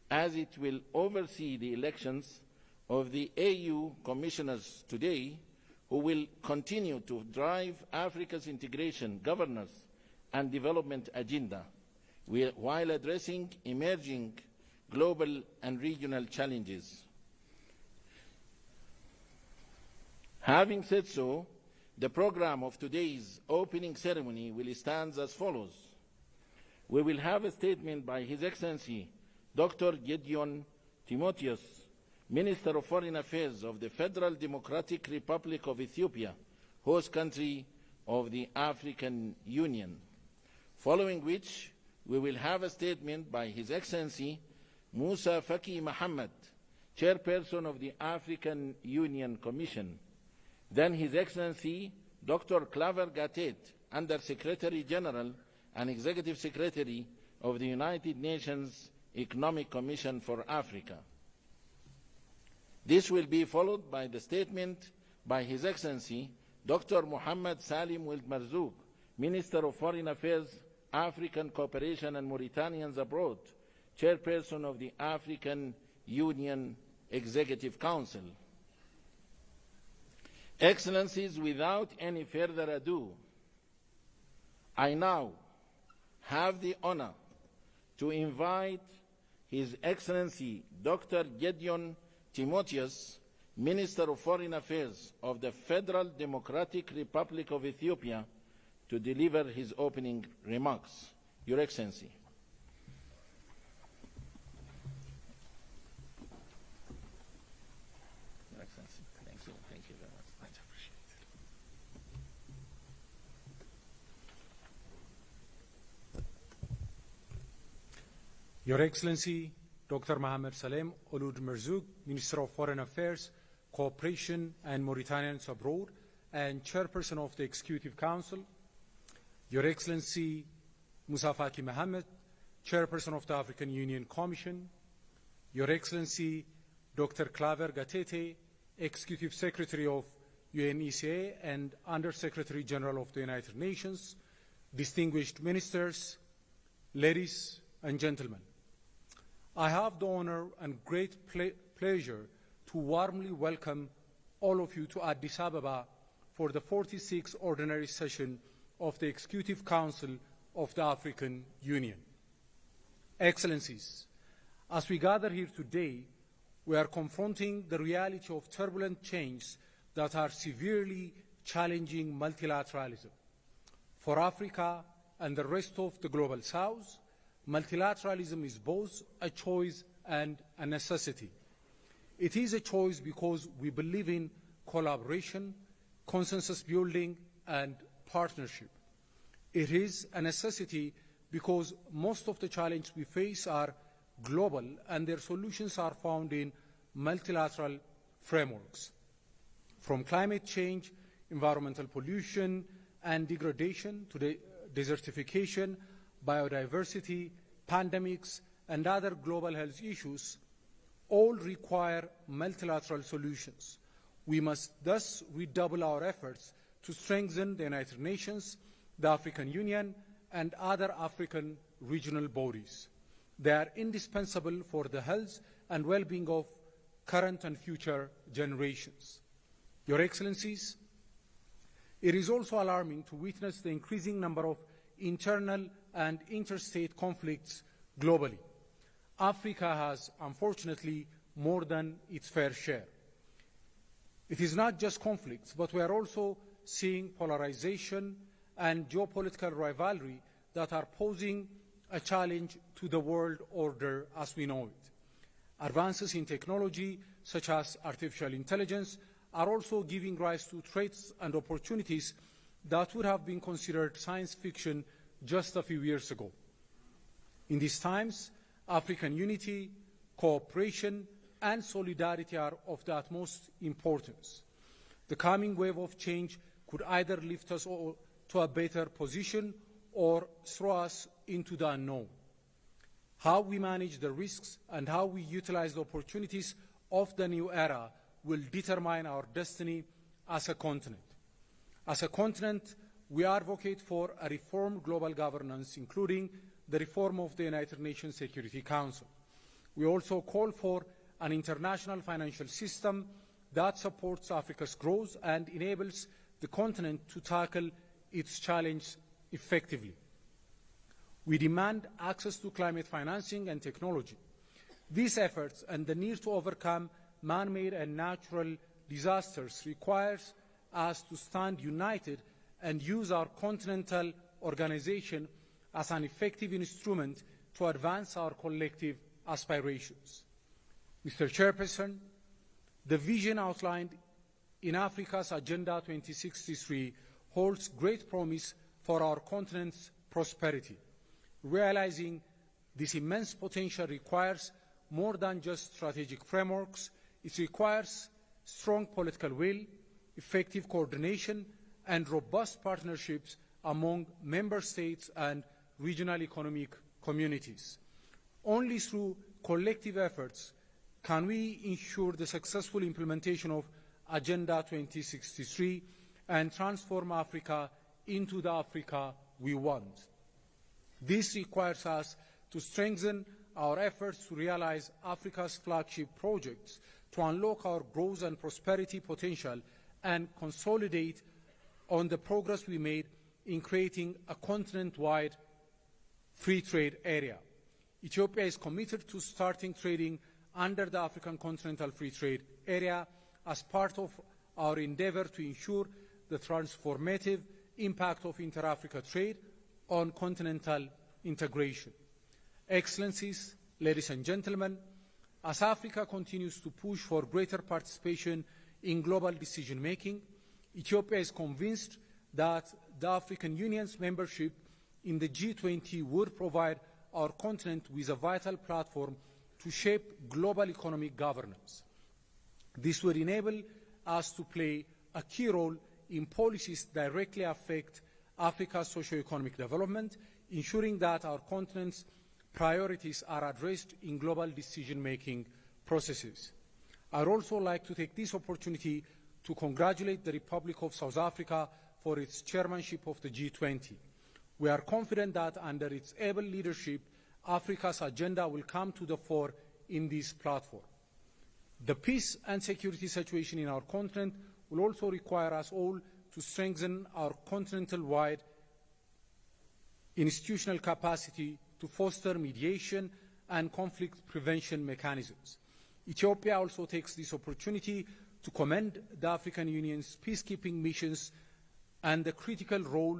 as it will oversee the elections of the AU commissioners today, who will continue to drive Africa's integration, governance, and development agenda, while addressing emerging global and regional challenges. Having said so, the program of today's opening ceremony will stand as follows. We will have a statement by His Excellency Dr. Gideon Timotheus, Minister of Foreign Affairs of the Federal Democratic Republic of Ethiopia, host country of the African Union. Following which, we will have a statement by His Excellency Musa Faki Mohammed, Chairperson of the African Union Commission. Then His Excellency Dr. Claver Gatet, Under-Secretary General and Executive Secretary of the United Nations Economic Commission for Africa. This will be followed by the statement by His Excellency Dr. Mohammed Salim Wild Marzouk, Minister of Foreign Affairs, African Cooperation and Mauritanians Abroad, Chairperson of the African Union Executive Council. Excellencies, without any further ado, I now have the honor to invite His Excellency Dr. Gideon Timotheus, Minister of Foreign Affairs of the Federal Democratic Republic of Ethiopia, to deliver his opening remarks. Your Excellency. Your Excellency, thank you. Thank you very much. Much appreciated. Your Excellency, Dr. Mohammed Salem Ould Marzouk, Minister of Foreign Affairs, Cooperation and Mauritanians Abroad, and Chairperson of the Executive Council. Your Excellency, Musa Faki Mohammed, Chairperson of the African Union Commission. Your Excellency, Dr. Claver Gatete, Executive Secretary of UNECA and Under-Secretary General of the United Nations, distinguished ministers, ladies and gentlemen. I have the honor and great pleasure to warmly welcome all of you to Addis Ababa for the 46th Ordinary Session of the Executive Council of the African Union. Excellencies, as we gather here today, we are confronting the reality of turbulent changes that are severely challenging multilateralism. For Africa and the rest of the Global South, multilateralism is both a choice and a necessity. It is a choice because we believe in collaboration, consensus building, and partnership. It is a necessity because most of the challenges we face are global and their solutions are found in multilateral frameworks. From climate change, environmental pollution and degradation to desertification, biodiversity, pandemics, and other global health issues, all require multilateral solutions. We must thus redouble our efforts to strengthen the United Nations, the African Union, and other African regional bodies. They are indispensable for the health and well-being of current and future generations. Your Excellencies, it is also alarming to witness the increasing number of internal and interstate conflicts globally. Africa has, unfortunately, more than its fair share. It is not just conflicts, but we are also seeing polarization and geopolitical rivalry that are posing a challenge to the world order as we know it. Advances in technology, such as artificial intelligence, are also giving rise to threats and opportunities that would have been considered science fiction just a few years ago. In these times, African unity, cooperation, and solidarity are of the utmost importance. The coming wave of change could either lift us all to a better position or throw us into the unknown. How we manage the risks and how we utilize the opportunities of the new era will determine our destiny as a continent. As a continent, we advocate for a reformed global governance, including the reform of the United Nations Security Council. We also call for an international financial system that supports Africa's growth and enables the continent to tackle its challenge effectively. We demand access to climate financing and technology. These efforts and the need to overcome man-made and natural disasters requires us to stand united and use our continental organization as an effective instrument to advance our collective aspirations. Mr. Chairperson, the vision outlined in Africa's Agenda 2063 holds great promise for our continent's prosperity. Realizing this immense potential requires more than just strategic frameworks. It requires strong political will, effective coordination, and robust partnerships among member states and regional economic communities. Only through collective efforts can we ensure the successful implementation of Agenda 2063 and transform Africa into the Africa we want. This requires us to strengthen our efforts to realize Africa's flagship projects, to unlock our growth and prosperity potential, and consolidate on the progress we made in creating a continent-wide free trade area. Ethiopia is committed to starting trading under the African Continental Free Trade Area as part of our endeavor to ensure the transformative impact of inter-Africa trade on continental integration. Excellencies, ladies and gentlemen, as Africa continues to push for greater participation in global decision-making, Ethiopia is convinced that the African Union's membership in the G20 would provide our continent with a vital platform to shape global economic governance. This would enable us to play a key role in policies that directly affect Africa's socio-economic development, ensuring that our continent's priorities are addressed in global decision-making processes. I would also like to take this opportunity to congratulate the Republic of South Africa for its chairmanship of the G20. We are confident that under its able leadership, Africa's agenda will come to the fore in this platform. The peace and security situation in our continent will also require us all to strengthen our continental-wide institutional capacity to foster mediation and conflict prevention mechanisms. Ethiopia also takes this opportunity to commend the African Union's peacekeeping missions and the critical role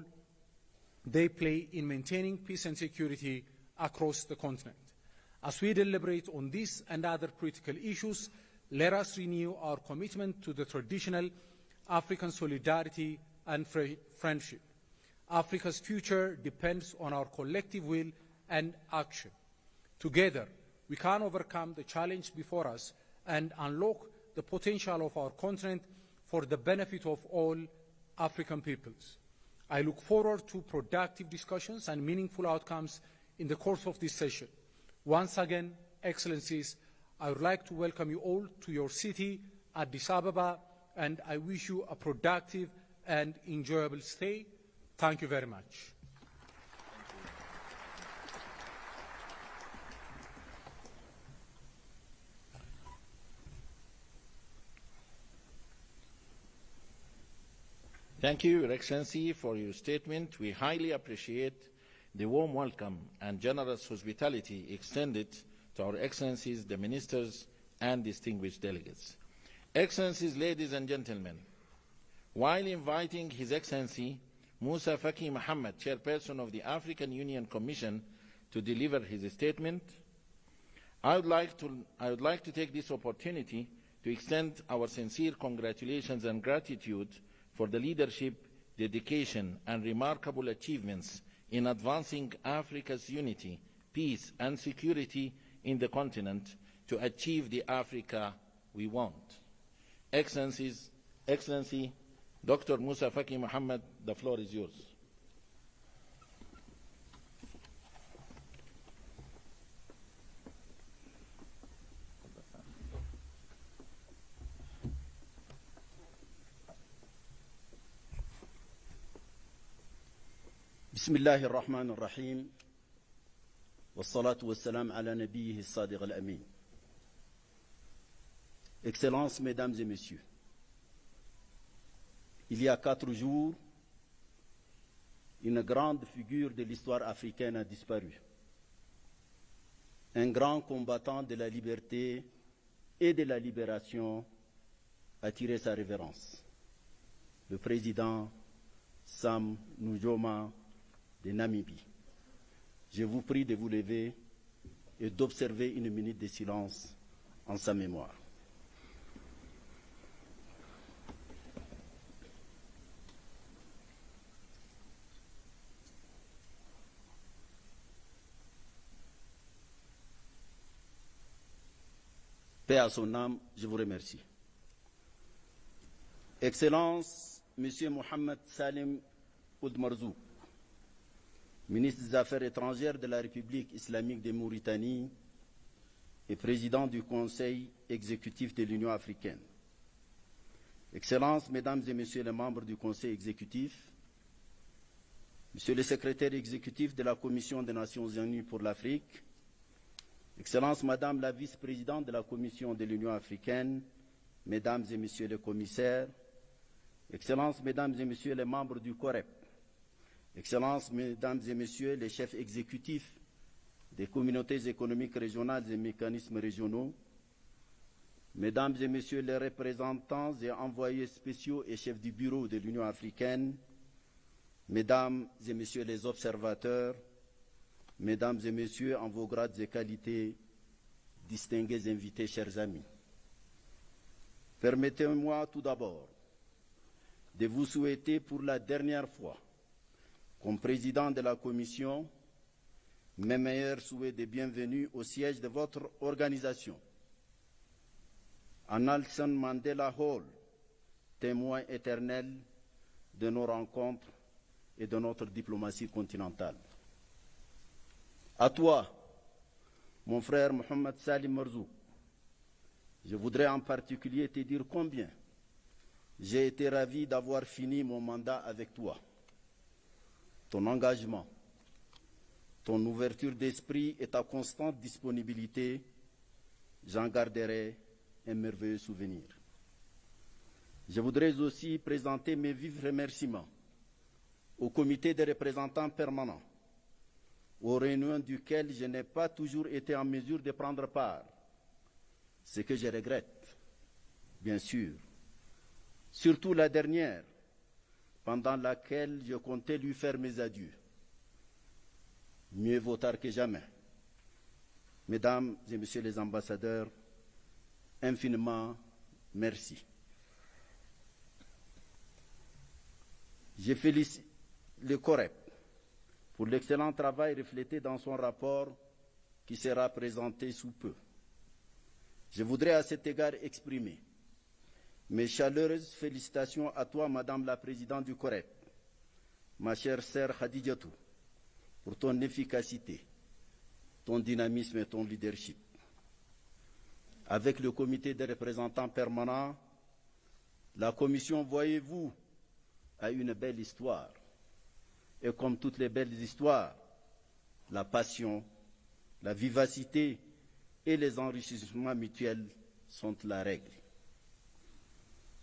they play in maintaining peace and security across the continent. As we deliberate on this and other critical issues, let us renew our commitment to the traditional African solidarity and friendship. Africa's future depends on our collective will and action. Together, we can overcome the challenge before us and unlock the potential of our continent for the benefit of all African peoples. I look forward to productive discussions and meaningful outcomes in the course of this session. Once again, Excellencies, I would like to welcome you all to your city, Addis Ababa, and I wish you a productive and enjoyable stay. Thank you very much. Thank you, Your Excellency, for your statement. We highly appreciate the warm welcome and generous hospitality extended to our Excellencies, the Ministers, and distinguished delegates. Excellencies, ladies and gentlemen, while inviting His Excellency Musa Faki Mohammed, Chairperson of the African Union Commission, to deliver his statement, I would like to take this opportunity to extend our sincere congratulations and gratitude for the leadership, dedication, and remarkable achievements in advancing Africa's unity, peace, and security in the continent to achieve the Africa we want. Excellency, Dr. Musa Faki Mohammed, the floor is yours. بسم الله الرحمن الرحيم والصلاة والسلام على نبيه الصادق الأمين. Excellences, Mesdames et Messieurs, il y a 4 jours, une grande figure de l'histoire africaine a disparu. Un grand combattant de la liberté et de la libération a tiré sa révérence. Le président Sam Nujoma de Namibie. Je vous prie de vous lever et d'observer une minute de silence en sa mémoire. Paix à son âme, je vous remercie. Excellence, Monsieur Mohamed Salim Ould Marzouk, ministre des Affaires étrangères de la République islamique de Mauritanie et président du Conseil exécutif de l'Union africaine. Excellences, Mesdames et Messieurs les membres du Conseil exécutif, Monsieur le secrétaire exécutif de la Commission des Nations Unies pour l'Afrique, Excellences, Madame la vice-présidente de la Commission de l'Union africaine, Mesdames et Messieurs les commissaires, Excellences, Mesdames et Messieurs les membres du COREP, Excellences, Mesdames et Messieurs les chefs exécutifs des communautés économiques régionales et mécanismes régionaux, Mesdames et Messieurs les représentants et envoyés spéciaux et chefs du bureau de l'Union africaine, Mesdames et Messieurs les observateurs, Mesdames et Messieurs en vos grades et qualités, distingués invités, chers amis. Permettez-moi tout d'abord de vous souhaiter pour la dernière fois, comme président de la Commission, mes meilleurs souhaits de bienvenue au siège de votre organisation, à Nelson Mandela Hall, témoin éternel de nos rencontres et de notre diplomatie continentale. À toi, mon frère Mohamed Salim Marzouk, je voudrais en particulier te dire combien j'ai été ravi d'avoir fini mon mandat avec toi. Ton engagement, ton ouverture d'esprit et ta constante disponibilité, j'en garderai un merveilleux souvenir. Je voudrais aussi présenter mes vifs remerciements au comité des représentants permanents, aux réunions duquel je n'ai pas toujours été en mesure de prendre part, ce que je regrette, bien sûr. Surtout la dernière, pendant laquelle je comptais lui faire mes adieux. Mieux vaut tard que jamais. Mesdames et Messieurs les ambassadeurs, infiniment merci. Je félicite le COREP pour l'excellent travail reflété dans son rapport qui sera présenté sous peu. Je voudrais à cet égard exprimer mes chaleureuses félicitations à toi, Madame la Présidente du COREP, ma chère sœur Khadijatou, pour ton efficacité, ton dynamisme et ton leadership. Avec le comité des représentants permanents, la Commission, voyez-vous, a une belle histoire. Et comme toutes les belles histoires, la passion, la vivacité et les enrichissements mutuels sont la règle.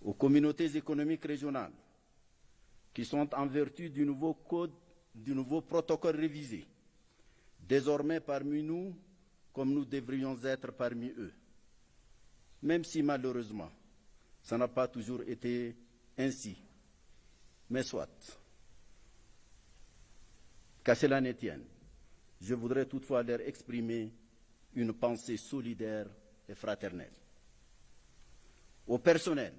Aux communautés économiques régionales, qui sont en vertu du nouveau code, du nouveau protocole révisé, désormais parmi nous, comme nous devrions être parmi eux. Même si malheureusement, ça n'a pas toujours été ainsi. Mais soit. Qu'à cela ne tienne, je voudrais toutefois leur exprimer une pensée solidaire et fraternelle. Au personnel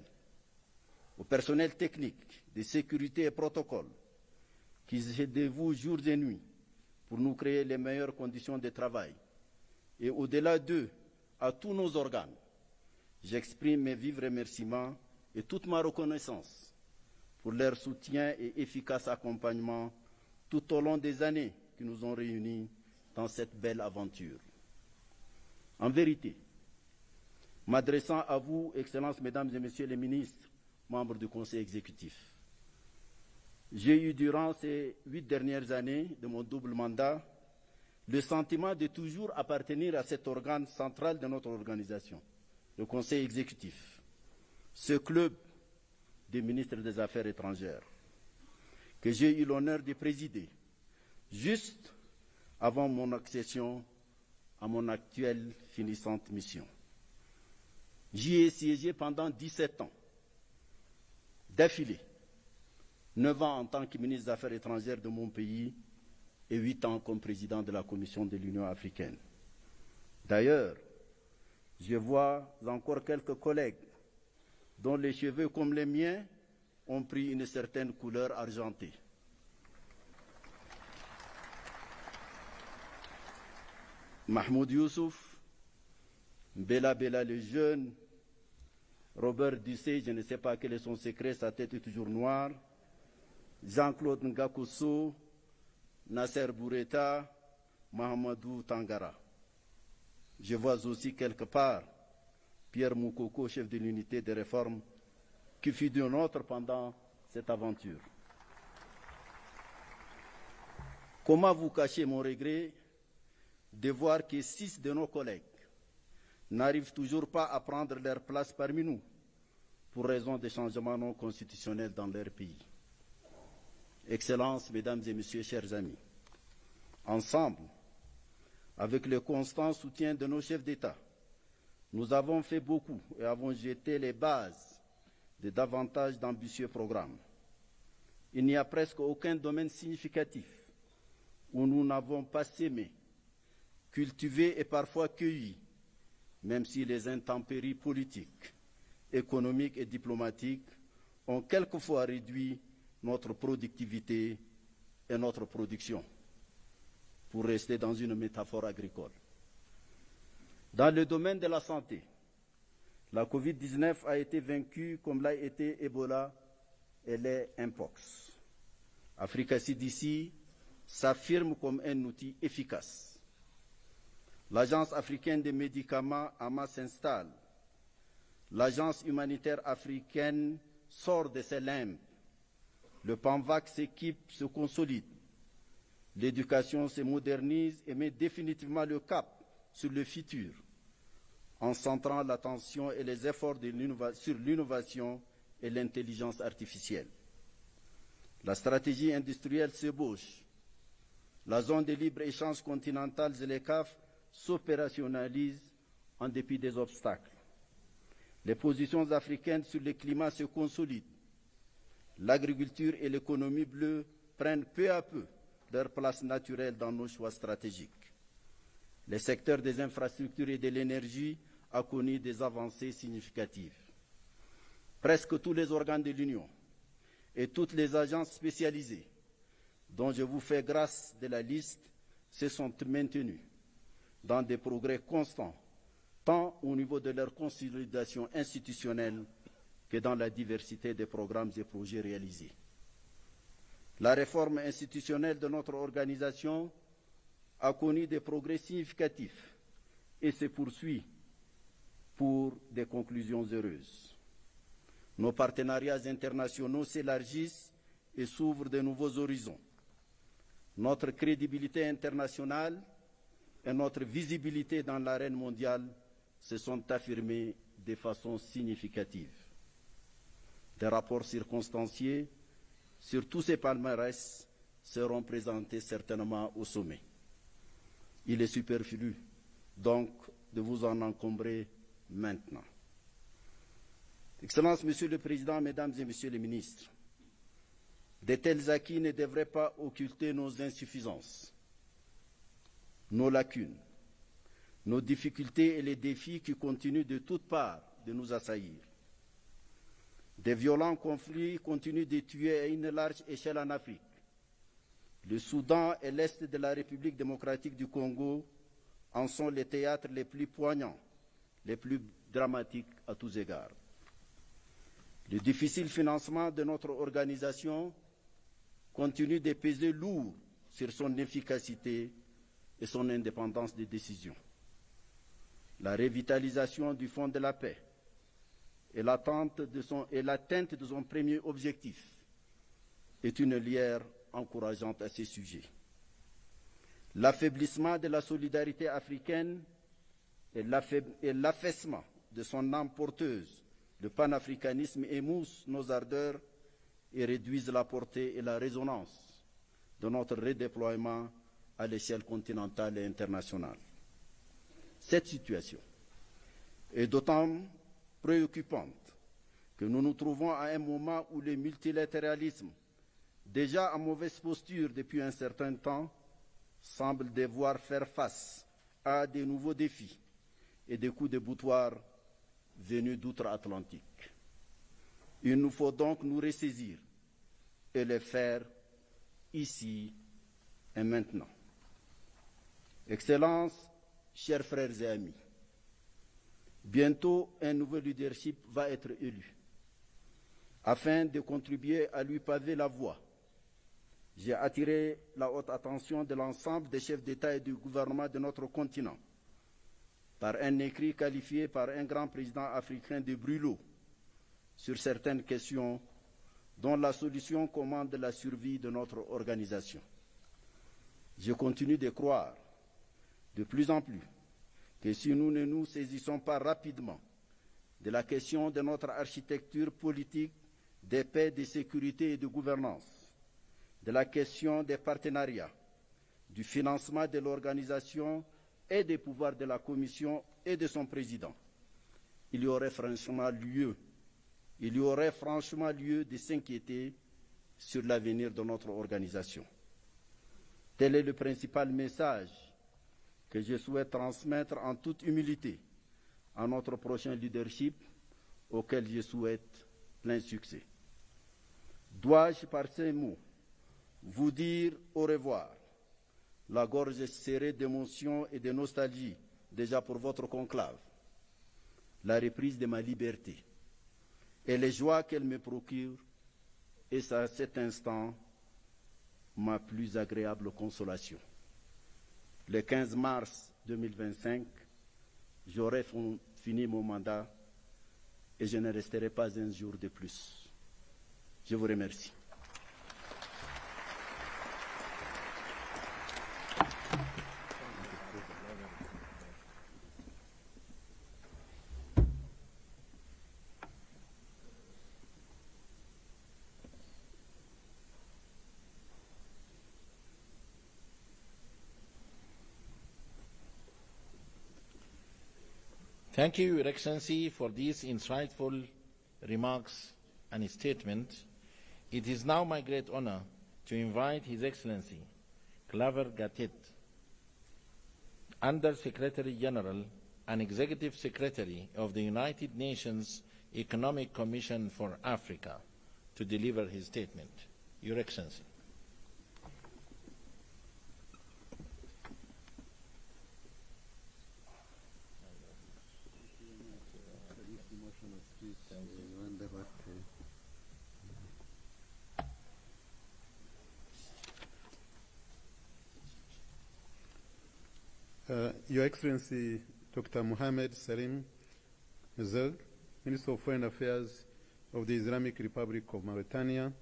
technique, de sécurité et protocole, qui se dévouent jours et nuits pour nous créer les meilleures conditions de travail, et au-delà d'eux, à tous nos organes, j'exprime mes vifs remerciements et toute ma reconnaissance pour leur soutien et efficace accompagnement tout au long des années qui nous ont réunis dans cette belle aventure. En vérité, m'adressant à vous, Excellences, Mesdames et Messieurs les ministres, membres du Conseil exécutif, j'ai eu durant ces 8 dernières années de mon double mandat le sentiment de toujours appartenir à cet organe central de notre organisation, le Conseil exécutif, ce club des ministres des Affaires étrangères, que j'ai eu l'honneur de présider juste avant mon accession à mon actuelle finissante mission. J'y ai siégé pendant 17 ans, d'affilée, 9 ans en tant que ministre des Affaires étrangères de mon pays et 8 ans comme président de la Commission de l'Union africaine. D'ailleurs, je vois encore quelques collègues dont les cheveux, comme les miens, ont pris une certaine couleur argentée. Mahmoud Youssouf, Bella le jeune, Robert Dussé, je ne sais pas quel est son secret, sa tête est toujours noire, Jean-Claude Ngakosso, Nasser Boureta, Mahamadou Tangara. Je vois aussi quelque part Pierre Moukoko, chef de l'unité de réforme, qui fut du nôtre pendant cette aventure. Comment vous cacher mon regret de voir que 6 de nos collègues n'arrivent toujours pas à prendre leur place parmi nous pour raison des changements non constitutionnels dans leur pays. Excellences, Mesdames et Messieurs, chers amis, ensemble, avec le constant soutien de nos chefs d'État, nous avons fait beaucoup et avons jeté les bases de davantage d'ambitieux programmes. Il n'y a presque aucun domaine significatif où nous n'avons pas sémé, cultivé et parfois cueilli, même si les intempéries politiques, économiques et diplomatiques ont quelquefois réduit notre productivité et notre production, pour rester dans une métaphore agricole. Dans le domaine de la santé, la Covid-19 a été vaincue comme l'a été Ebola et les Mpox. Africa CDC s'affirme comme un outil efficace. L'Agence africaine des médicaments AMA s'installe. L'Agence humanitaire africaine sort de ses limbes. Le PANVAC s'équipe, se consolide. L'éducation se modernise et met définitivement le cap sur le futur, en centrant l'attention et les efforts sur l'innovation et l'intelligence artificielle. La stratégie industrielle s'ébauche. La zone de libre-échange continentale et les CAF s'opérationnalisent en dépit des obstacles. Les positions africaines sur le climat se consolident. L'agriculture et l'économie bleue prennent peu à peu leur place naturelle dans nos choix stratégiques. Le secteur des infrastructures et de l'énergie a connu des avancées significatives. Presque tous les organes de l'Union et toutes les agences spécialisées dont je vous fais grâce de la liste se sont maintenus dans des progrès constants, tant au niveau de leur consolidation institutionnelle que dans la diversité des programmes et projets réalisés. La réforme institutionnelle de notre organisation a connu des progrès significatifs et se poursuit pour des conclusions heureuses. Nos partenariats internationaux s'élargissent et s'ouvrent de nouveaux horizons. Notre crédibilité internationale et notre visibilité dans l'arène mondiale se sont affirmées de façon significative. Des rapports circonstanciés sur tous ces palmarès seront présentés certainement au sommet. Il est superflu, donc, de vous en encombrer maintenant. Excellences, Monsieur le Président, Mesdames et Messieurs les ministres, de tels acquis ne devraient pas occulter nos insuffisances, nos lacunes, nos difficultés et les défis qui continuent de toutes parts de nous assaillir. Des violents conflits continuent de tuer à une large échelle en Afrique. Le Soudan et l'Est de la République démocratique du Congo en sont les théâtres les plus poignants, les plus dramatiques à tous égards. Le difficile financement de notre organisation continue de peser lourd sur son efficacité et son indépendance de décision. La revitalisation du Fonds de la paix et l'atteinte de son premier objectif est une lueur encourageante à ces sujets. L'affaiblissement de la solidarité africaine et l'affaissement de son âme porteuse, le panafricanisme émousse nos ardeurs et réduisent la portée et la résonance de notre redéploiement à l'échelle continentale et internationale. Cette situation est d'autant préoccupante que nous nous trouvons à un moment où le multilatéralisme, déjà en mauvaise posture depuis un certain temps, semble devoir faire face à de nouveaux défis et des coups de boutoir venus d'outre-Atlantique. Il nous faut donc nous ressaisir et le faire ici et maintenant. Excellences, chers frères et amis, bientôt un nouveau leadership va être élu. Afin de contribuer à lui paver la voie, j'ai attiré la haute attention de l'ensemble des chefs d'État et de gouvernement de notre continent par un écrit qualifié par un grand président africain de brûlot sur certaines questions dont la solution commande la survie de notre organisation. Je continue de croire de plus en plus que si nous ne nous saisissons pas rapidement de la question de notre architecture politique, de paix, de sécurité et de gouvernance, de la question des partenariats, du financement de l'organisation et des pouvoirs de la Commission et de son président, il y aurait franchement lieu de s'inquiéter sur l'avenir de notre organisation. Tel est le principal message que je souhaite transmettre en toute humilité à notre prochain leadership, auquel je souhaite plein succès. Dois-je par ces mots vous dire au revoir, la gorge serrée d'émotion et de nostalgie déjà pour votre conclave, la reprise de ma liberté et les joies qu'elle me procure, et c'est à cet instant ma plus agréable consolation. Le 15 mars 2025, j'aurai fini mon mandat et je ne resterai pas un jour de plus. Je vous remercie. Thank you, Your Excellency, for these insightful remarks and statement. It is now my great honor to invite His Excellency Claver Gatet, Under Secretary General and Executive Secretary of the United Nations Economic Commission for Africa, to deliver his statement. Your Excellency. Your Excellency Dr. Mohamed Salim Mezeg, Minister of Foreign Affairs of the Islamic Republic of Mauritania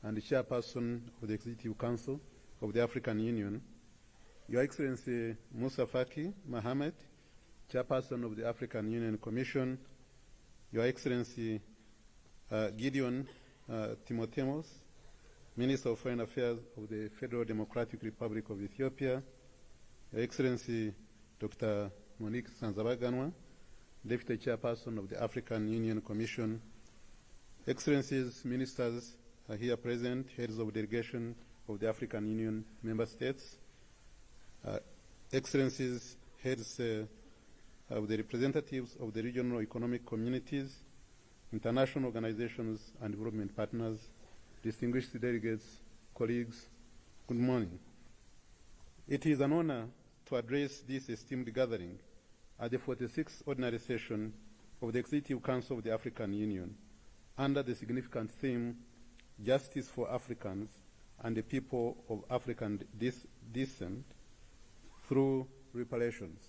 and the Chairperson of the Executive Council of the African Union, Your Excellency Moussa Faki Mohamed, Chairperson of the African Union Commission, Your Excellency Gideon Timotheus, Minister of Foreign Affairs of the Federal Democratic Republic of Ethiopia, Your Excellency Dr. Monique Sanzabaganwa, Deputy Chairperson of the African Union Commission, Excellencies, Ministers are here present, Heads of Delegation of the African Union Member States, Excellencies, Heads of the representatives of the regional economic communities, international organizations and development partners, distinguished delegates, colleagues, good morning. It is an honor to address this esteemed gathering at the 46th Ordinary Session of the Executive Council of the African Union under the significant theme, Justice for Africans and the People of African Descent through Reparations.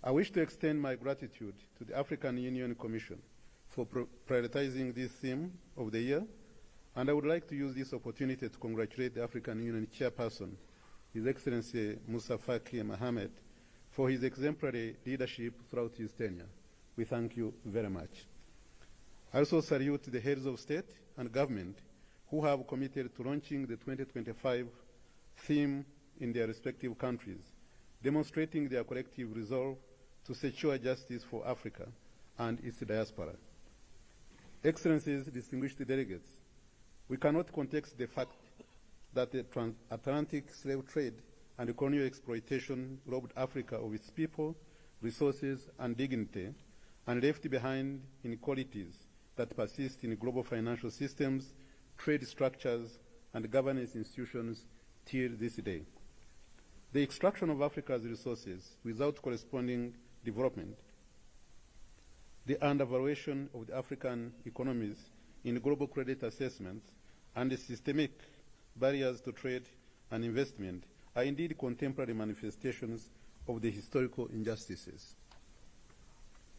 I wish to extend my gratitude to the African Union Commission for prioritizing this theme of the year, and I would like to use this opportunity to congratulate the African Union Chairperson, His Excellency Musa Faki Mohammed, for his exemplary leadership throughout his tenure. We thank you very much. I also salute the heads of state and government who have committed to launching the 2025 theme in their respective countries, demonstrating their collective resolve to secure justice for Africa and its diaspora. Excellencies, distinguished delegates, we cannot contest the fact that the transatlantic slave trade and colonial exploitation robbed Africa of its people, resources, and dignity, and left behind inequalities that persist in global financial systems, trade structures, and governance institutions till this day. The extraction of Africa's resources without corresponding development, the undervaluation of the African economies in global credit assessments, and the systemic barriers to trade and investment are indeed contemporary manifestations of the historical injustices.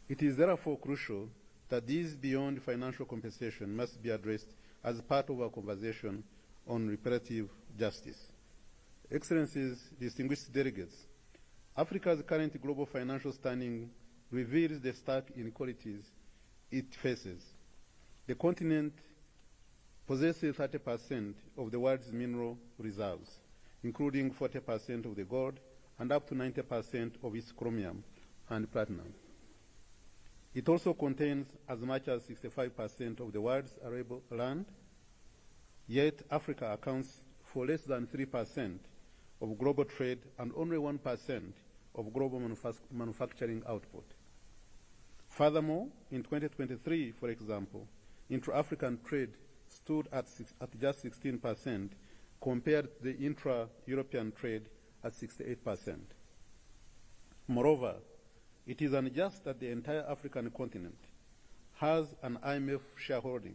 It is therefore crucial that these beyond financial compensation must be addressed as part of our conversation on reparative justice. Excellencies, distinguished delegates, Africa's current global financial standing reveals the stark inequalities it faces. The continent possesses 30% of the world's mineral reserves, including 40% of the gold and up to 90% of its chromium and platinum. It also contains as much as 65% of the world's arable land, yet Africa accounts for less than 3% of global trade and only 1% of global manufacturing output. Furthermore, in 2023, for example, intra-African trade stood at just 16% compared to the intra-European trade at 68%. Moreover, it is unjust that the entire African continent has an IMF shareholding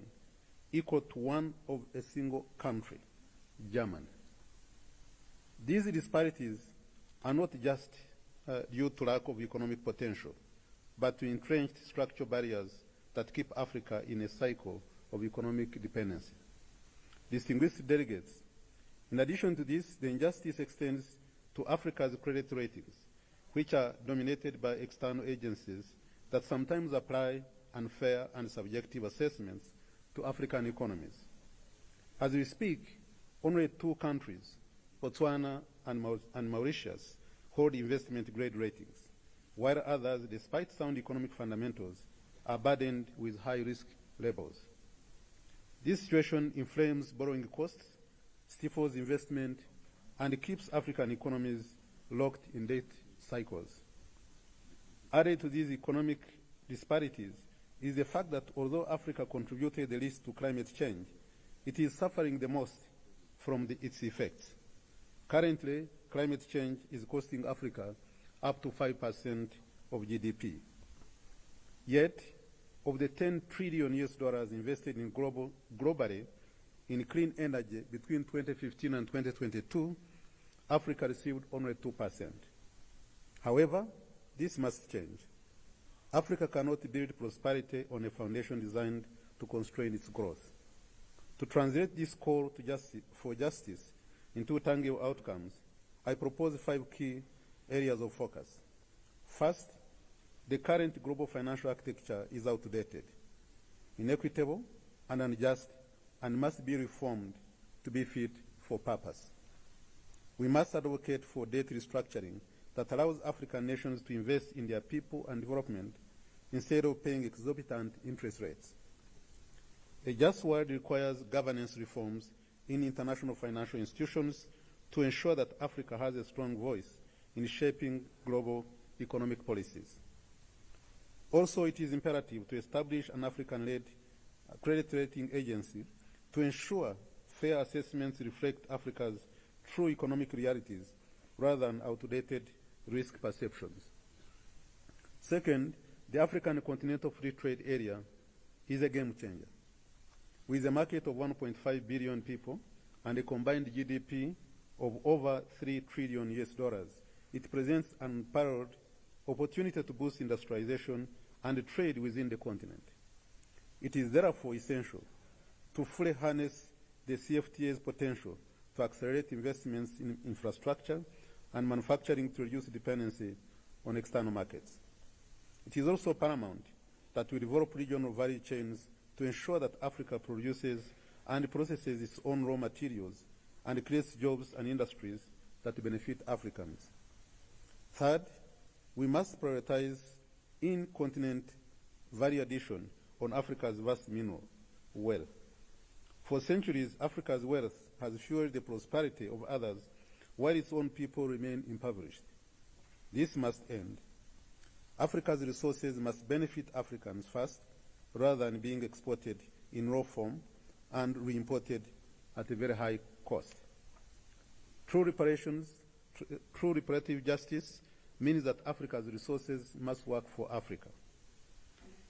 equal to one of a single country, Germany. These disparities are not just due to lack of economic potential, but to entrenched structural barriers that keep Africa in a cycle of economic dependency. Distinguished delegates, in addition to this, the injustice extends to Africa's credit ratings, which are dominated by external agencies that sometimes apply unfair and subjective assessments to African economies. As we speak, only 2 countries, Botswana and Mauritius, hold investment-grade ratings, while others, despite sound economic fundamentals, are burdened with high-risk labels. This situation inflames borrowing costs, stifles investment, and keeps African economies locked in debt cycles. Added to these economic disparities is the fact that although Africa contributed the least to climate change, it is suffering the most from its effects. Currently, climate change is costing Africa up to 5% of GDP. Yet, of the $10 trillion invested in globally in clean energy between 2015 and 2022, Africa received only 2%. However, this must change. Africa cannot build prosperity on a foundation designed to constrain its growth. To translate this call for justice into tangible outcomes, I propose 5 key areas of focus. First, the current global financial architecture is outdated, inequitable, and unjust, and must be reformed to be fit for purpose. We must advocate for debt restructuring that allows African nations to invest in their people and development instead of paying exorbitant interest rates. A just world requires governance reforms in international financial institutions to ensure that Africa has a strong voice in shaping global economic policies. Also, it is imperative to establish an African-led credit rating agency to ensure fair assessments reflect Africa's true economic realities rather than outdated risk perceptions. Second, the African Continental Free Trade Area is a game changer. With a market of 1.5 billion people and a combined GDP of over $3 trillion, it presents an unparalleled opportunity to boost industrialization and trade within the continent. It is therefore essential to fully harness the CFTA's potential to accelerate investments in infrastructure and manufacturing to reduce dependency on external markets. It is also paramount that we develop regional value chains to ensure that Africa produces and processes its own raw materials and creates jobs and industries that benefit Africans. Third, we must prioritize in-continent value addition on Africa's vast mineral wealth. For centuries, Africa's wealth has fueled the prosperity of others while its own people remain impoverished. This must end. Africa's resources must benefit Africans first, rather than being exported in raw form and re-imported at a very high cost. True reparative justice means that Africa's resources must work for Africa.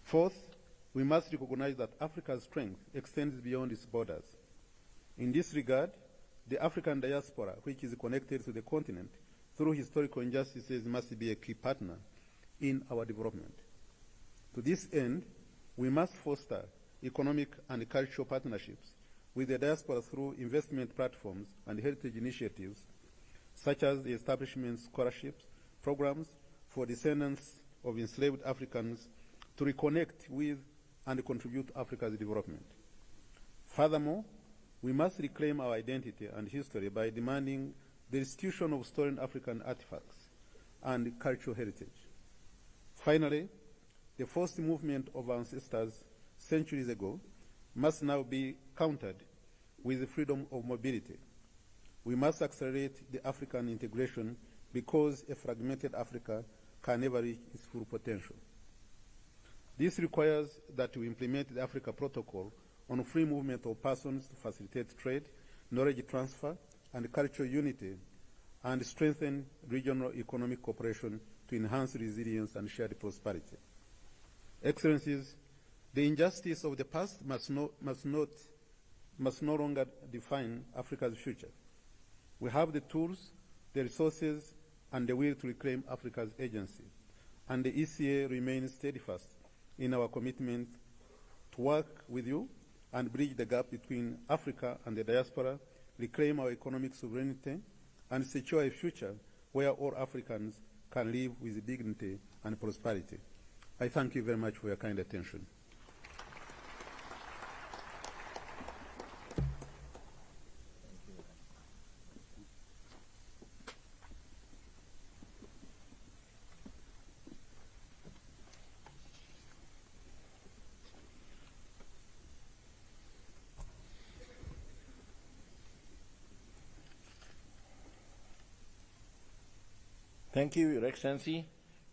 Fourth, we must recognize that Africa's strength extends beyond its borders. In this regard, the African diaspora, which is connected to the continent through historical injustices, must be a key partner in our development. To this end, we must foster economic and cultural partnerships with the diaspora through investment platforms and heritage initiatives, such as the establishment of scholarships programs for descendants of enslaved Africans to reconnect with and contribute to Africa's development. Furthermore, we must reclaim our identity and history by demanding the restitution of stolen African artifacts and cultural heritage. Finally, the forced movement of our ancestors centuries ago must now be countered with the freedom of mobility. We must accelerate the African integration because a fragmented Africa can never reach its full potential. This requires that we implement the Africa Protocol on free movement of persons to facilitate trade, knowledge transfer, and cultural unity, and strengthen regional economic cooperation to enhance resilience and shared prosperity. Excellencies, the injustice of the past must no longer define Africa's future. We have the tools, the resources, and the will to reclaim Africa's agency, and the ECA remains steadfast in our commitment to work with you and bridge the gap between Africa and the diaspora, reclaim our economic sovereignty, and secure a future where all Africans can live with dignity and prosperity. I thank you very much for your kind attention. Thank you, Your Excellency,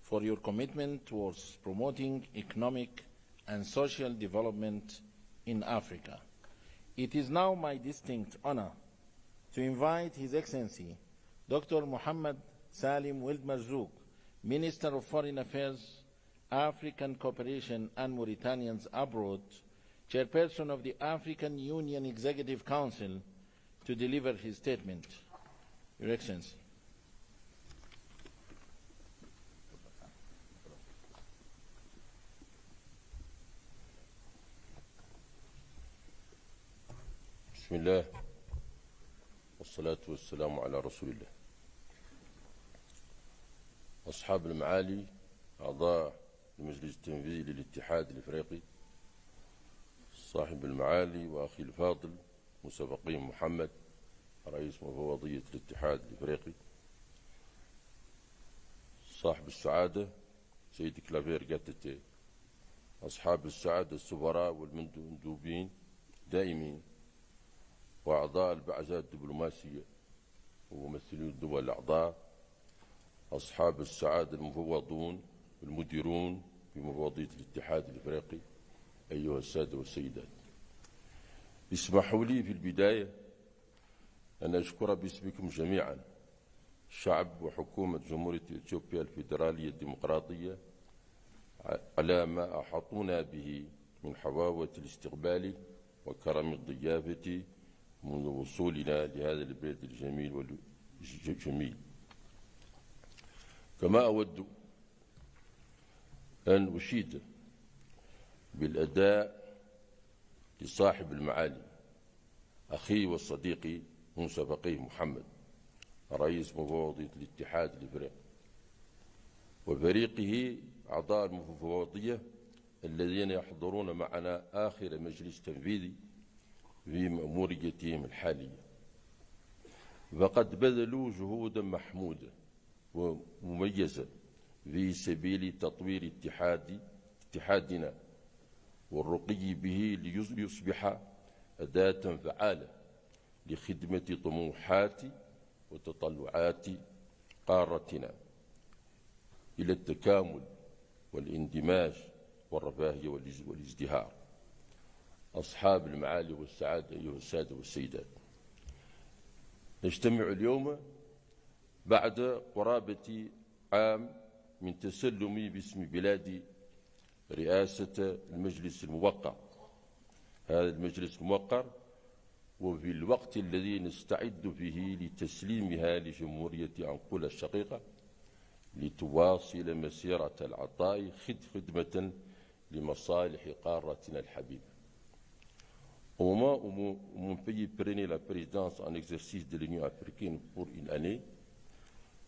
for your commitment towards promoting economic and social development in Africa. It is now my distinct honor to invite His Excellency, Dr. Mohammed Salim Weld Marzouk, Minister of Foreign Affairs, African Cooperation and Mauritanians Abroad, Chairperson of the African Union Executive Council, to deliver his statement. Your Excellency. بسم الله والصلاة والسلام على رسول الله. أصحاب المعالي أعضاء المجلس التنفيذي للاتحاد الإفريقي، صاحب المعالي وأخي الفاضل مسبقين محمد رئيس مفوضية الاتحاد الإفريقي، صاحب السعادة سيد كلافير جاتتي، أصحاب السعادة السفراء والمندوبين دائمين، وأعضاء البعثات الدبلوماسية وممثلي الدول الأعضاء، أصحاب السعادة المفوضون والمديرون في مفوضية الاتحاد الإفريقي، أيها السادة والسيدات. اسمحوا لي في البداية أن أشكر باسمكم جميعا شعب وحكومة جمهورية إثيوبيا الفيدرالية الديمقراطية على ما أحاطونا به من حفاوة الاستقبال وكرم الضيافة منذ وصولنا لهذا البلد الجميل والجميل. كما أود أن أشيد بالأداء لصاحب المعالي أخي وصديقي موسى فقيه محمد رئيس مفوضية الاتحاد الإفريقي، وفريقه أعضاء المفوضية الذين يحضرون معنا آخر مجلس تنفيذي في مأموريتهم الحالية، فقد بذلوا جهودا محمودة ومميزة في سبيل تطوير اتحادنا والرقي به ليصبح أداة فعالة لخدمة طموحات وتطلعات قارتنا إلى التكامل والاندماج والرفاهية والازدهار. أصحاب المعالي والسعادة أيها السادة والسيدات، نجتمع اليوم بعد قرابة عام من تسلمي باسم بلادي رئاسة المجلس الموقر. هذا المجلس الموقر وفي الوقت الذي نستعد فيه لتسليمها لجمهورية أنقولة الشقيقة لتواصل مسيرة العطاء خدمة لمصالح قارتنا الحبيبة. Au moment où mon pays prenait la présidence en exercice de l'Union africaine pour une année,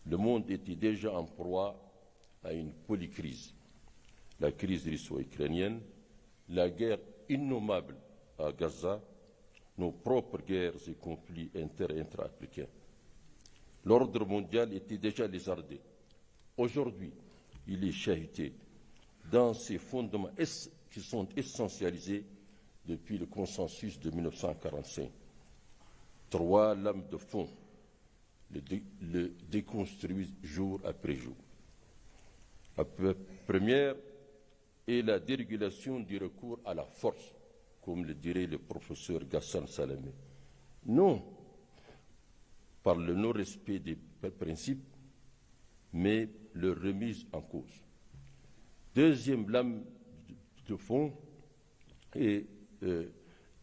le monde était déjà en proie à une polycrise. La crise russo-ukrainienne, la guerre innommable à Gaza, nos propres guerres et conflits intra-africains. L'ordre mondial était déjà lézardé. Aujourd'hui, il est chahuté dans ses fondements qui sont essentialisés depuis le consensus de 1945. Trois lames de fond le déconstruisent jour après jour. La première est la dérégulation du recours à la force, comme le dirait le professeur Ghassan Salamé. Non par le non-respect des principes, mais leur remise en cause. Deuxième lame de fond est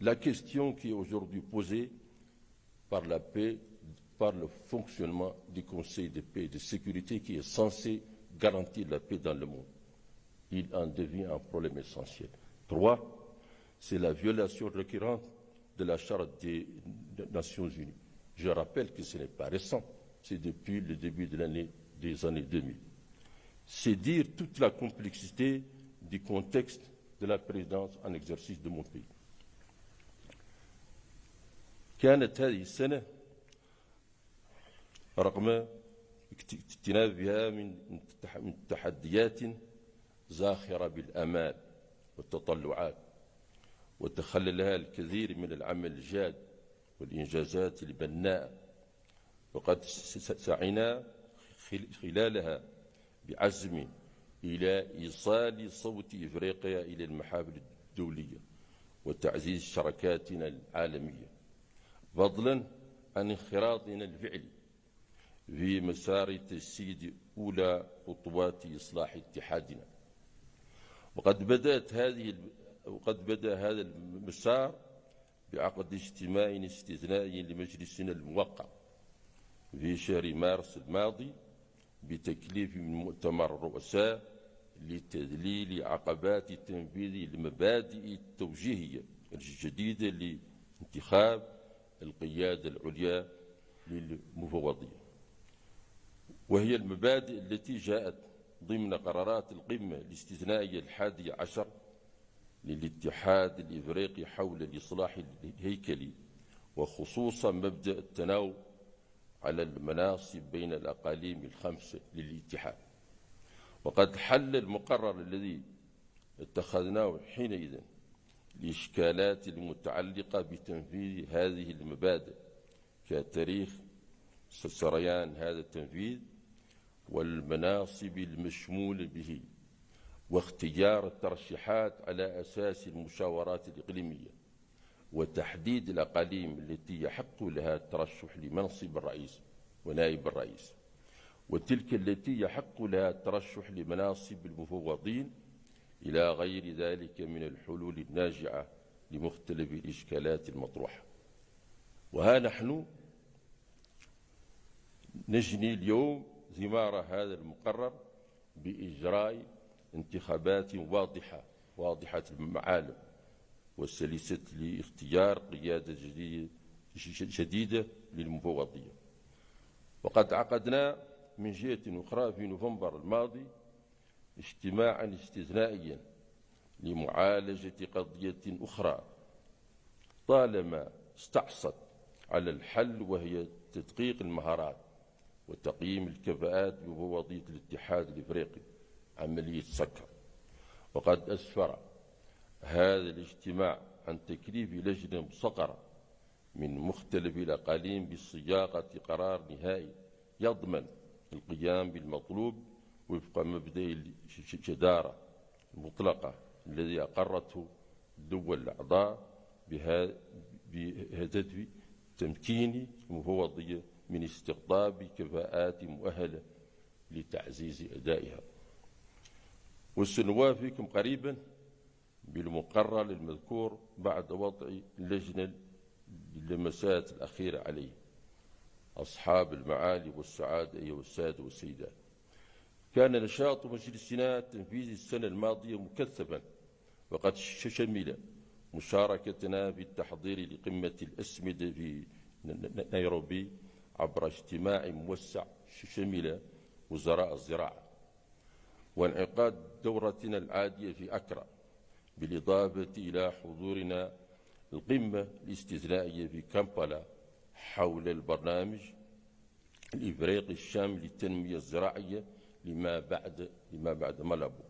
la question qui est aujourd'hui posée par la paix, par le fonctionnement du Conseil de paix et de sécurité qui est censé garantir la paix dans le monde. Il en devient un problème essentiel. 3, c'est la violation récurrente de la Charte des Nations Unies. Je rappelle que ce n'est pas récent, c'est depuis le début des années 2000. C'est dire toute la complexité du contexte de la présidence en exercice de mon pays. كانت هذه السنة رغم اجتنابها من تحديات زاخرة بالآمال والتطلعات وتخللها الكثير من العمل الجاد والإنجازات البناءة، وقد سعينا خلالها بعزم إلى إيصال صوت إفريقيا إلى المحافل الدولية وتعزيز شراكاتنا العالمية، فضلا عن انخراطنا الفعلي في مسار تجسيد أولى خطوات إصلاح اتحادنا. وقد بدأ هذا المسار بعقد اجتماع استثنائي لمجلسنا الموقر في شهر مارس الماضي بتكليف من مؤتمر الرؤساء لتذليل عقبات تنفيذ المبادئ التوجيهية الجديدة لانتخاب القيادة العليا للمفوضية، وهي المبادئ التي جاءت ضمن قرارات القمة الاستثنائية 11 للاتحاد الإفريقي حول الإصلاح الهيكلي، وخصوصا مبدأ التناوب على المناصب بين الأقاليم الخمسة للاتحاد. وقد حل المقرر الذي اتخذناه حينئذ الإشكالات المتعلقة بتنفيذ هذه المبادئ كتاريخ سريان هذا التنفيذ والمناصب المشمولة به، واختيار الترشيحات على أساس المشاورات الإقليمية، وتحديد الأقاليم التي يحق لها الترشح لمنصب الرئيس ونائب الرئيس، وتلك التي يحق لها الترشح لمناصب المفوضين، إلى غير ذلك من الحلول الناجعة لمختلف الإشكالات المطروحة. وها نحن نجني اليوم ثمار هذا المقرر بإجراء انتخابات واضحة المعالم وسلسة لاختيار قيادة شديدة للمفوضية. وقد عقدنا من جهة أخرى في نوفمبر الماضي اجتماعا استثنائيا لمعالجة قضية أخرى طالما استعصت على الحل، وهي تدقيق المهارات وتقييم الكفاءات بمفوضية الاتحاد الإفريقي عملية سكر. وقد أسفر هذا الاجتماع عن تكليف لجنة مصغرة من مختلف الأقاليم بصياغة قرار نهائي يضمن القيام بالمطلوب وفق مبدأ الجدارة المطلقة الذي أقرته الدول الأعضاء بهدف تمكين المفوضية من استقطاب كفاءات مؤهلة لتعزيز أدائها. وسنوافقكم قريبا بالمقرر المذكور بعد وضع اللجنة للمسات الأخيرة عليه. أصحاب المعالي والسعادة أيها السادة والسيدات، كان نشاط مجلسنا التنفيذي السنة الماضية مكثفا، وقد شمل مشاركتنا في التحضير لقمة الأسمدة في نيروبي عبر اجتماع موسع شمل وزراء الزراعة، وانعقاد دورتنا العادية في أكرا، بالإضافة إلى حضورنا القمة الاستثنائية في كامبالا حول البرنامج الإفريقي الشامل للتنمية الزراعية لما بعد ملابو.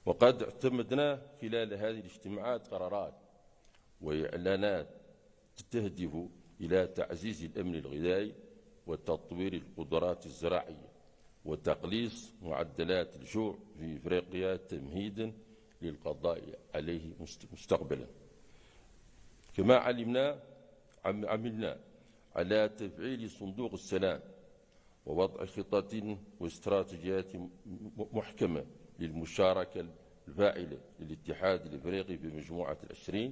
وقد اعتمدنا خلال هذه الاجتماعات قرارات وإعلانات تهدف إلى تعزيز الأمن الغذائي وتطوير القدرات الزراعية وتقليص معدلات الجوع في إفريقيا تمهيدا للقضاء عليه مستقبلا. كما عملنا على تفعيل صندوق السلام ووضع خطط واستراتيجيات محكمة للمشاركة الفاعلة للاتحاد الإفريقي في مجموعة ال20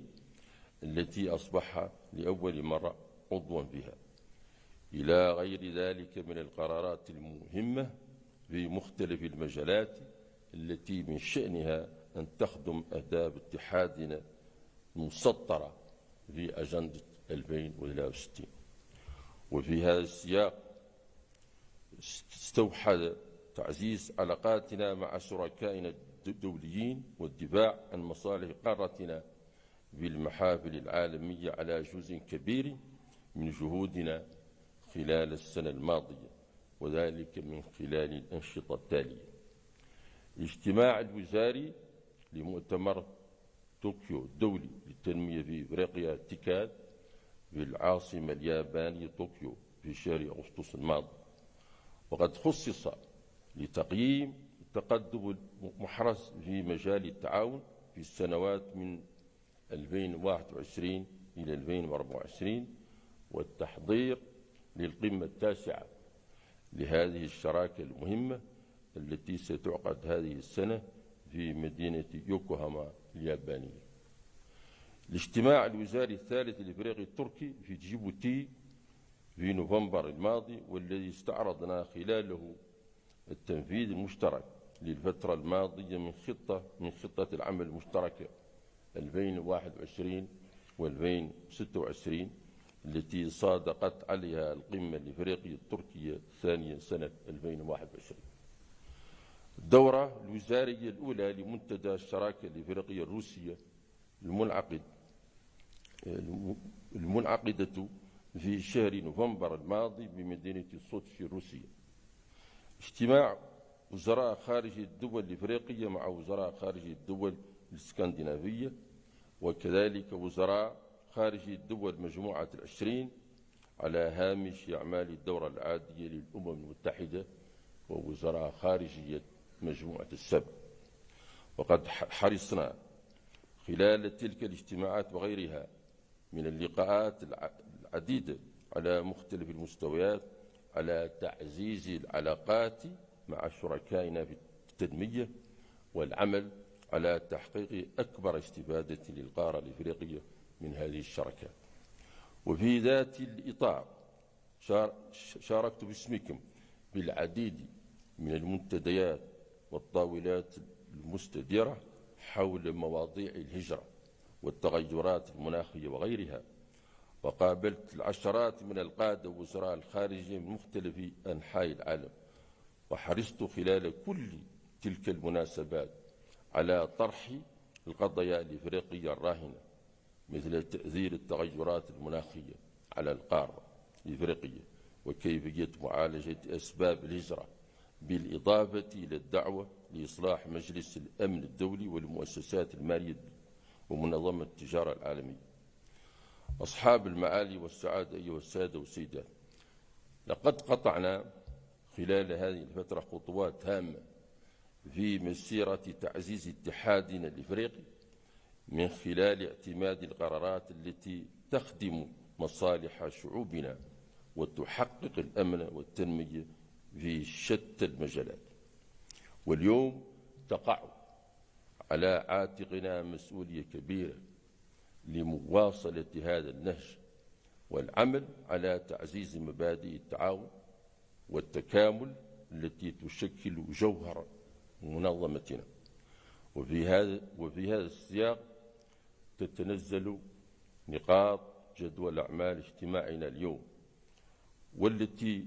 التي أصبح لأول مرة عضوا بها، إلى غير ذلك من القرارات المهمة في مختلف المجالات التي من شأنها أن تخدم أهداف اتحادنا المسطرة في أجندة 2063. وفي هذا السياق استوحى تعزيز علاقاتنا مع شركائنا الدوليين والدفاع عن مصالح قارتنا بالمحافل العالمية على جزء كبير من جهودنا خلال السنة الماضية، وذلك من خلال الأنشطة التالية: الاجتماع الوزاري لمؤتمر طوكيو الدولي للتنمية في إفريقيا تيكاد في العاصمة اليابانية طوكيو في شهر أغسطس الماضي، وقد خصص لتقييم التقدم المحرز في مجال التعاون في السنوات من 2021 إلى 2024 والتحضير للقمة التاسعة لهذه الشراكة المهمة التي ستعقد هذه السنة في مدينة يوكوهاما اليابانية. الاجتماع الوزاري الثالث الإفريقي التركي في جيبوتي في نوفمبر الماضي، والذي استعرضنا خلاله التنفيذ المشترك للفترة الماضية من خطة العمل المشتركة 2021 و2026 التي صادقت عليها القمة الإفريقية التركية الثانية سنة 2021. الدورة الوزارية الأولى لمنتدى الشراكة الإفريقية الروسية المنعقدة في شهر نوفمبر الماضي بمدينة سوتشي الروسية. اجتماع وزراء خارج الدول الإفريقية مع وزراء خارج الدول الاسكندنافية، وكذلك وزراء خارج الدول مجموعة ال20 على هامش أعمال الدورة العادية للأمم المتحدة ووزراء خارجية مجموعة ال7. وقد حرصنا خلال تلك الاجتماعات وغيرها من اللقاءات العديدة على مختلف المستويات على تعزيز العلاقات مع شركائنا في التنمية والعمل على تحقيق أكبر استفادة للقارة الإفريقية من هذه الشراكات. وفي ذات الإطار شاركت باسمكم بالعديد من المنتديات والطاولات المستديرة حول مواضيع الهجرة والتغيرات المناخية وغيرها، وقابلت العشرات من القادة ووزراء الخارجية من مختلف أنحاء العالم، وحرصت خلال كل تلك المناسبات على طرح القضايا الإفريقية الراهنة، مثل تأثير التغيرات المناخية على القارة الإفريقية وكيفية معالجة أسباب الهجرة، بالإضافة إلى الدعوة لإصلاح مجلس الأمن الدولي والمؤسسات المالية ومنظمة التجارة العالمية. أصحاب المعالي والسعادة أيها السادة والسيدات، لقد قطعنا خلال هذه الفترة خطوات هامة في مسيرة تعزيز اتحادنا الإفريقي من خلال اعتماد القرارات التي تخدم مصالح شعوبنا وتحقق الأمن والتنمية في شتى المجالات. واليوم تقع على عاتقنا مسؤولية كبيرة لمواصلة هذا النهج والعمل على تعزيز مبادئ التعاون والتكامل التي تشكل جوهر منظمتنا. وفي هذا السياق تتنزل نقاط جدول أعمال اجتماعنا اليوم، والتي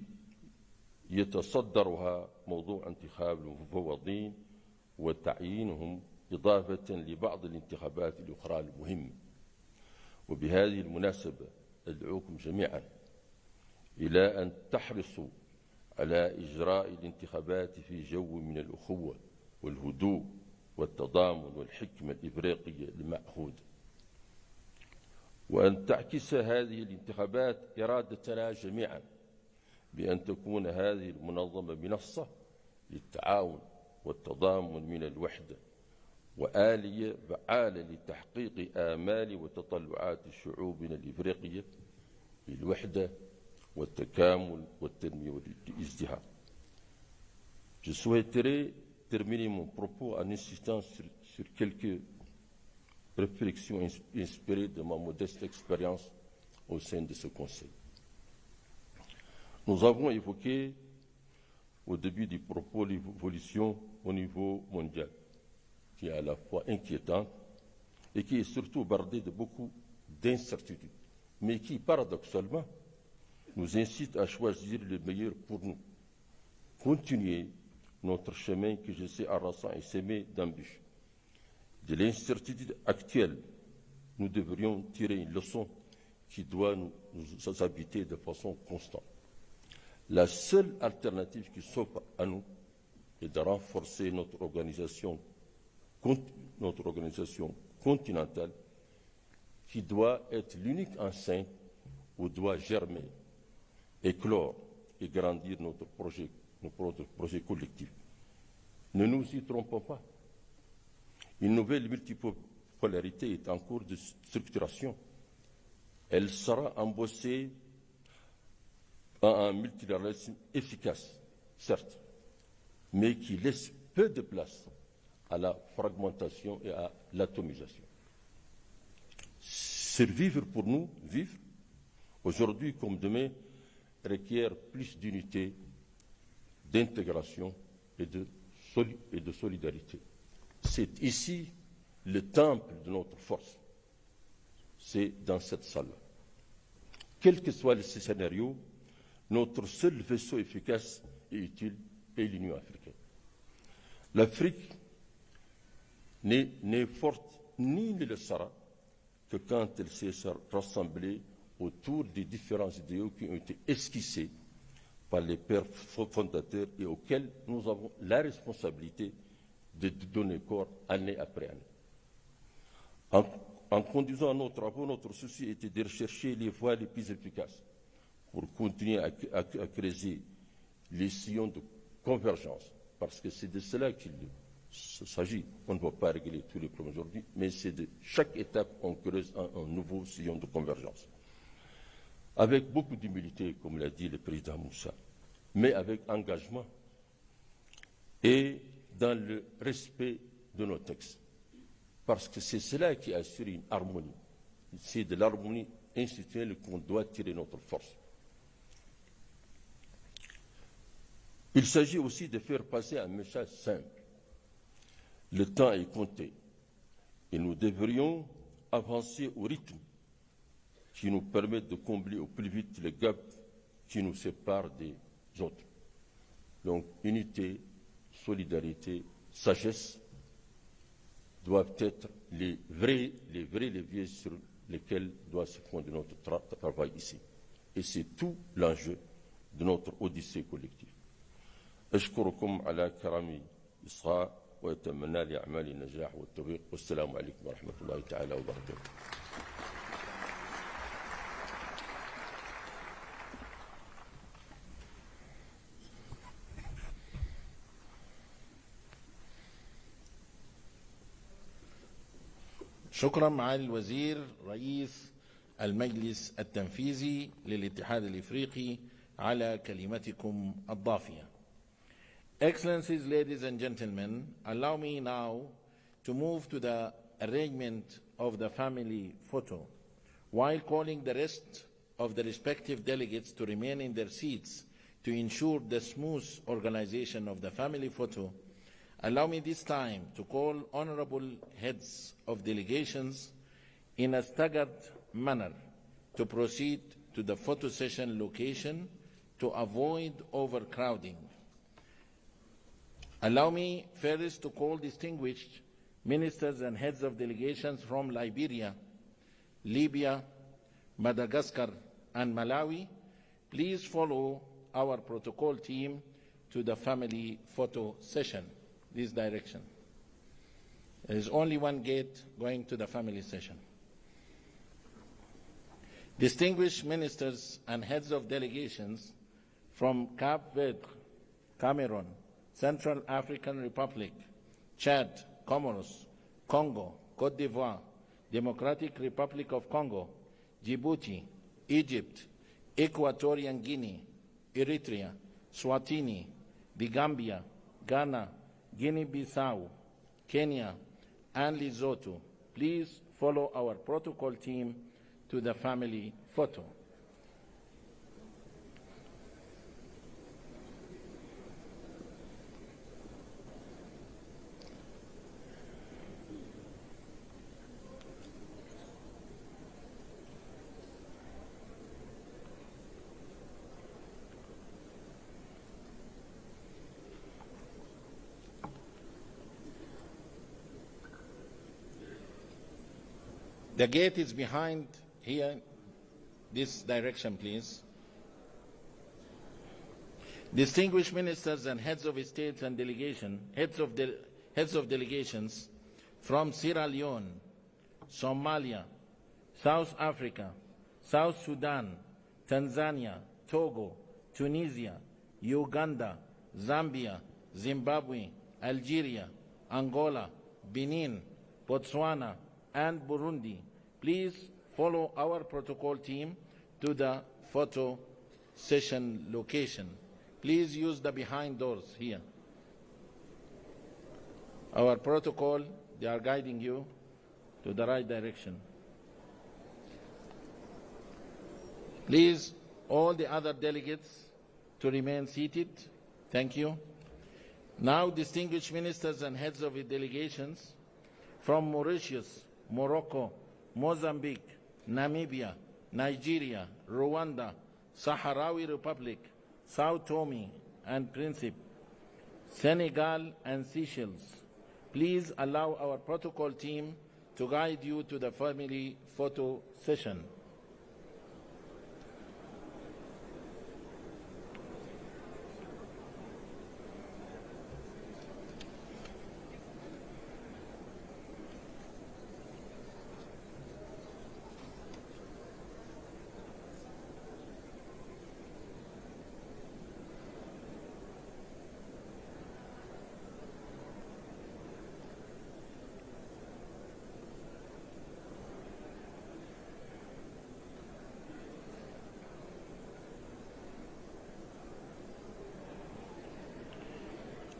يتصدرها موضوع انتخاب المفوضين وتعيينهم، إضافة لبعض الانتخابات الأخرى المهمة. وبهذه المناسبة أدعوكم جميعا إلى أن تحرصوا على إجراء الانتخابات في جو من الأخوة والهدوء والتضامن والحكمة الإفريقية المعهودة، وأن تعكس هذه الانتخابات إرادتنا جميعا بأن تكون هذه المنظمة منصة للتعاون والتضامن من الوحدة، وآلية فعالة لتحقيق آمال وتطلعات شعوبنا الإفريقية بالوحدة والتكامل والتنمية والازدهار. Je souhaiterais terminer mon propos en insistant sur quelques réflexions inspirées de ma modeste expérience au sein de ce Conseil. Nous avons évoqué au début du propos l'évolution au niveau mondial, qui est à la fois inquiétante et qui est surtout bardée de beaucoup d'incertitudes, mais qui, paradoxalement, nous incite à choisir le meilleur pour nous, continuer notre chemin que je sais harassant et semé d'embûches. De l'incertitude actuelle, nous devrions tirer une leçon qui doit nous habiter de façon constante. La seule alternative qui s'offre à nous est de renforcer notre organisation continentale, qui doit être l'unique enceinte où doit germer, éclore et grandir notre projet collectif. Ne nous y trompons pas. Une nouvelle multipolarité est en cours de structuration. Elle sera embossée en un multilatéralisme efficace, certes, mais qui laisse peu de place à la fragmentation et à l'atomisation. Survivre pour nous, vivre, aujourd'hui comme demain, requiert plus d'unité, d'intégration et de solidarité. C'est ici le temple de notre force. C'est dans cette salle-là. Quel que soit le scénario, notre seul vaisseau efficace et utile est l'Union africaine. L'Afrique n'est forte ni ne le sera que quand elle s'est rassemblée autour des différents idéaux qui ont été esquissés par les pères fondateurs et auxquels nous avons la responsabilité de donner corps année après année. En conduisant nos travaux, notre souci était de rechercher les voies les plus efficaces pour continuer à creuser les sillons de convergence, parce que c'est de cela qu'il s'agit. On ne va pas régler tous les problèmes aujourd'hui, mais c'est de chaque étape on creuse un nouveau sillon de convergence. Avec beaucoup d'humilité, comme l'a dit le président Moussa, mais avec engagement et dans le respect de nos textes. Parce que c'est cela qui assure une harmonie. C'est de l'harmonie institutionnelle qu'on doit tirer notre force. Il s'agit aussi de faire passer un message simple. Le temps est compté et nous devrions avancer au rythme qui nous permettent de combler au plus vite les gaps qui nous séparent des autres. Donc, unité, solidarité, sagesse doivent être les vrais leviers sur lesquels doit se fonder notre travail ici. Et c'est tout l'enjeu de notre odyssée collective. أشكركم على كرم إصغاء وأتمنى لأعمال النجاح والتوفيق والسلام عليكم ورحمة الله تعالى وبركاته. شكرا معالي الوزير رئيس المجلس التنفيذي للاتحاد الإفريقي على كلمتكم الضافية. Excellencies, ladies and gentlemen, allow me now to move to the arrangement of the family photo, while calling the rest of the respective delegates to remain in their seats to ensure the smooth organization of the family photo. Allow me this time to call honorable heads of delegations in a staggered manner to proceed to the photo session location to avoid overcrowding. Allow me first to call distinguished ministers and heads of delegations from Liberia, Libya, Madagascar, and Malawi. Please follow our protocol team to the family photo session. This direction. There is only one gate going to the family session. Distinguished ministers and heads of delegations from Cape Verde, Cameroon, Central African Republic, Chad, Comoros, Congo, Cote d'Ivoire, Democratic Republic of Congo, Djibouti, Egypt, Equatorial Guinea, Eritrea, Swatini, the Gambia, Ghana, Guinea-Bissau, Kenya, and Lesotho. Please follow our protocol team to the family photo. The gate is behind here, this direction, please. Distinguished ministers and heads of states and delegation, heads of delegations from Sierra Leone, Somalia, South Africa, South Sudan, Tanzania, Togo, Tunisia, Uganda, Zambia, Zimbabwe, Algeria, Angola, Benin, Botswana, and Burundi. Please follow our protocol team to the photo session location. Please use the behind doors here. Our protocol, they are guiding you to the right direction. Please, all the other delegates to remain seated. Thank you. Now, distinguished ministers and heads of the delegations from Mauritius, Morocco, Mozambique, Namibia, Nigeria, Rwanda, Sahrawi Republic, Sao Tome and Principe, Senegal and Seychelles. Please allow our protocol team to guide you to the family photo session.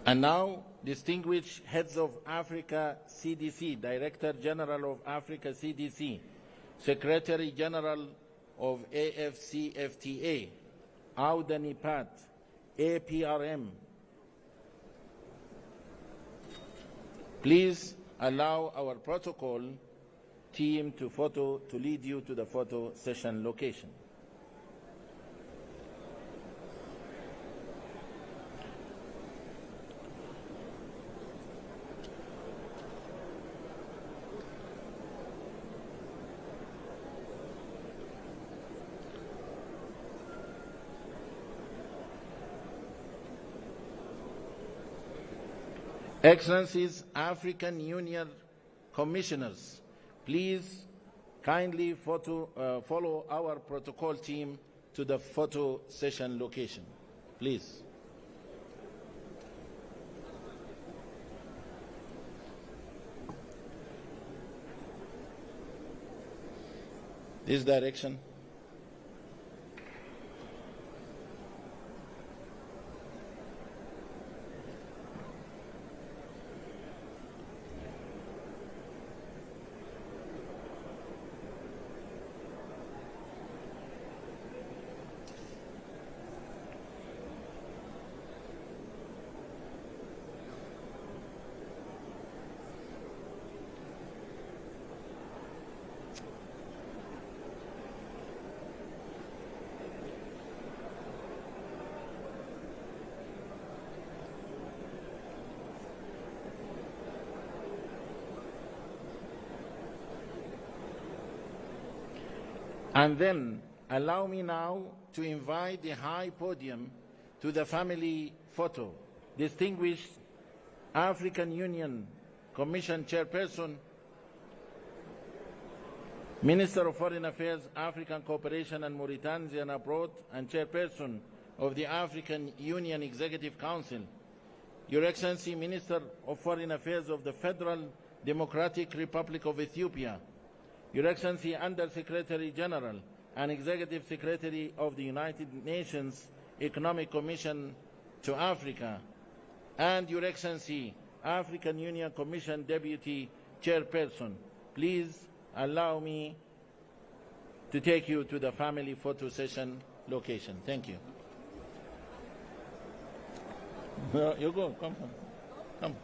And now, distinguished heads of Africa CDC, Director General of Africa CDC, Secretary General of AFCFTA, AUDA-NIPAT, APRM. Please allow our protocol team to lead you to the photo session location. Excellencies, African Union Commissioners, please kindly follow our protocol team to the photo session location. Please. This direction. And then allow me now to invite the high podium to the family photo. Distinguished African Union Commission Chairperson, Minister of Foreign Affairs, African Cooperation and Mauritania and Abroad, and Chairperson of the African Union Executive Council, Your Excellency, Minister of Foreign Affairs of the Federal Democratic Republic of Ethiopia, Your Excellency, Under-Secretary General and Executive Secretary of the United Nations Economic Commission to Africa, and Your Excellency, African Union Commission Deputy Chairperson, please allow me to take you to the family photo session location. Thank you. You go, come.